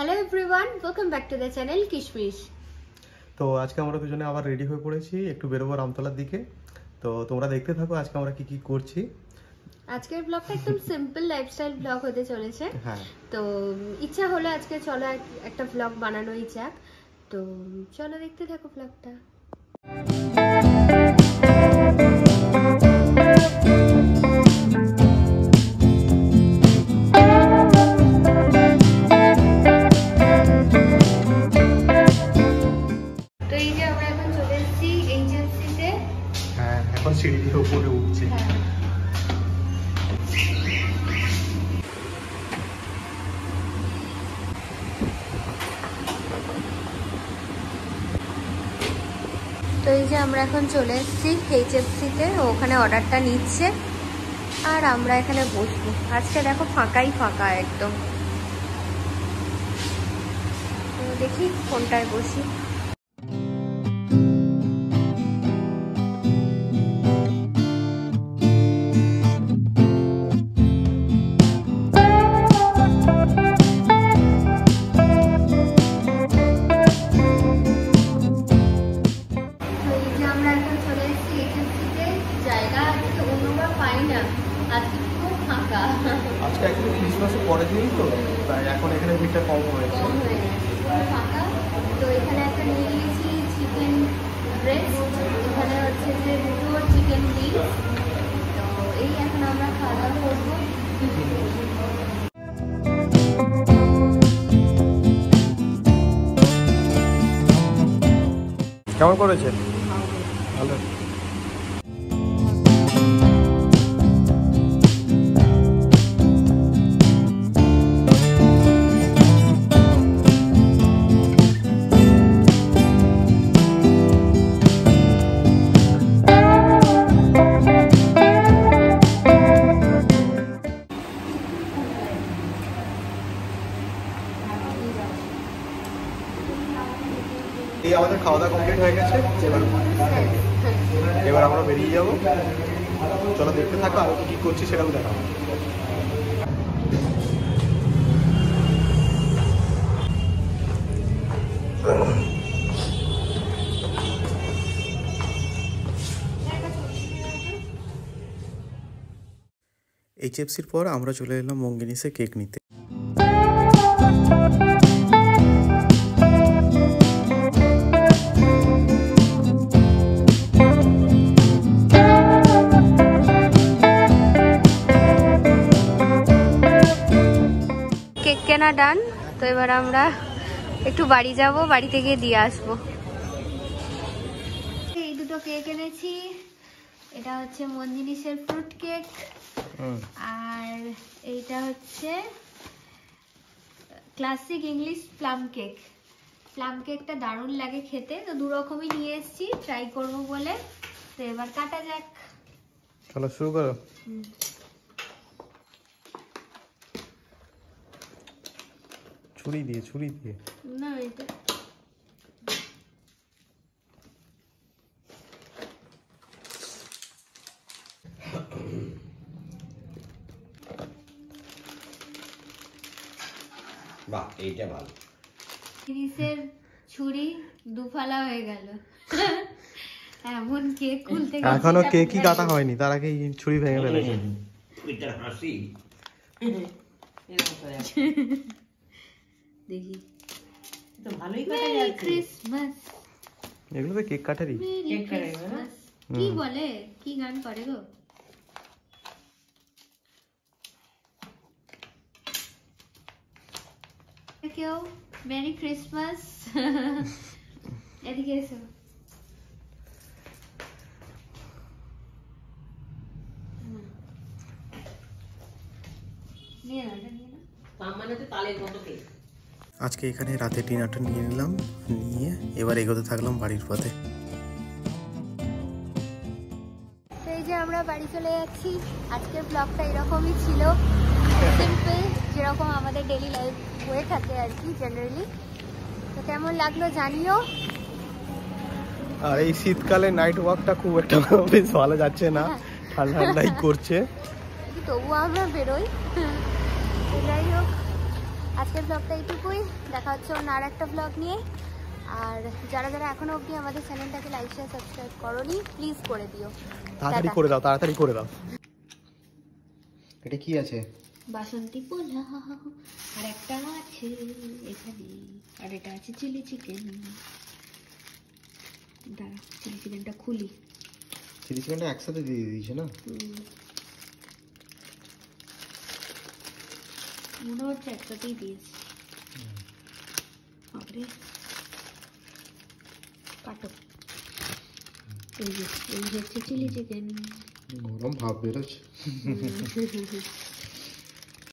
Hello everyone, welcome back to the channel কিশমিশ। তো আজকে আমরা দুজনে আবার রেডি হয়ে পড়েছি, একটু বেরোবো রামতলার দিকে। তো তোমরা দেখতে থাকো আজকে আমরা কি কি করছি। আজকের ব্লগটা একদম সিম্পল লাইফস্টাইল ব্লগ হতে চলেছে। হ্যাঁ, তো ইচ্ছা হলো আজকে চলো একটা ব্লগ বানানোই যাক। তো চলো দেখতে থাকো ব্লগটা। তো এই যে আমরা এখন চলে এসেছি এইচএফসিতে। হ্যাঁ, এখন সিঁড়ি দিয়ে উপরে উঠছি। তো এই যে আমরা এখন চলে এসেছি এইচএফসিতে, ওখানে অর্ডারটা নিচ্ছে আর আমরা এখানে বসবো। আজকে দেখো ফাঁকাই ফাঁকা একদম। তো দেখি কোনটায় বসি। আজকে অ্যাকচুয়ালি ক্রিসমাসের পরের দিন তো, তাই এখন এখানে ভিড়টা কম হয়েছে। ফাঁকা। তো এখানে একটা নিয়ে নিয়েছি চিকেন ব্রেস্ট, এখানে হচ্ছে যে দুটো চিকেন উইংস। তো এই এখন আমরা খাওয়া দাওয়া করবো। কেমন করেছে? ভালো। এই আমাদের খাওয়া দাওয়া কমপ্লিট হয়ে গেছে, এবার আমরা বেরিয়ে যাবো। চলো দেখতে থাকো আরো কি করছি সেটাও দেখাবো। এইচএফসির পর আমরা চলে এলাম মঙ্গিনিসে কেক নিতে। কেক কেনা ডান। তো এবার আমরা একটু বাড়ি যাব, বাড়িতে গিয়ে দিয়ে আসবো। এই দুটো কেক এনেছি। এটা হচ্ছে মঞ্জিনিসের ফ্রুট কেক, আর এইটা হচ্ছে classic English plum cake. Plum কেকটা দারুণ লাগে খেতে। তো দু রকমই নিয়ে এসেছি, ট্রাই করবো বলে। তো এবার কাটা যাক। চলো শুরু করো। ছুরি দিয়ে না, এটা বাহ, এইটা ভালো। জিনিসের ছুরি দুফালা হয়ে গেল। এমন কেক খুলতে গেছে, এখনো কেকই কাটা হয়নি, তার আগে ছুরি ভেঙে ফেলেছে। দেখি তো ভালোই কাটা মেরি যাচ্ছে। ক্রিসমাস। এগুলো তো কেক কাটারই। মেরি ক্রিসমাস কি বলে, কি গান করে গো? কেউ মেরি ক্রিসমাস। এদিকে এসো। নিয়ে নাও, এটা নিয়ে নাও। তার মানে তো তালের মতো কেক। আজকে এখানে রাতে ডিনারটা নিয়ে নিলাম, নিয়ে এবার এগোতে থাকলাম বাড়ির পথে। তো এই যে আমরা বাড়ি চলে যাচ্ছি। আজকের ব্লগটা এরকমই ছিল, সিম্পল, যেরকম আমাদের ডেইলি লাইফ হয়ে থাকে আর কি জেনারেলি। তো কেমন লাগলো জানিও। আর এই শীতকালে নাইট ওয়াকটা খুব একটা বেশ ভালো যাচ্ছে না, ঠান্ডা ঠান্ডাই করছে। তবুও আমরা বেরোই। যাই হোক, আজকের ব্লগটা এইটুকুই, দেখা হচ্ছে অন্য আর একটা ব্লগ নিয়ে। আর যারা যারা এখনো অবধি আমাদের চ্যানেলটাকে লাইক শেয়ার সাবস্ক্রাইব করোনি, প্লিজ করে দিও। তাড়াতাড়ি করে দাও, তাড়াতাড়ি করে দাও। এটা কি আছে? বাসন্তী পোলাও আর একটা আছে এখানে, আর এটা আছে চিলি চিকেন। দাঁড়া, চিলি চিকেনটা খুলি। চিলি চিকেনটা একসাথে দিয়ে দিয়েছে না? মনে হচ্ছে একসাথেই দিয়েছি। বাপরে, কাটো। এই হচ্ছে চিলি চিকেন। গরম ভাব বেরোচ্ছে।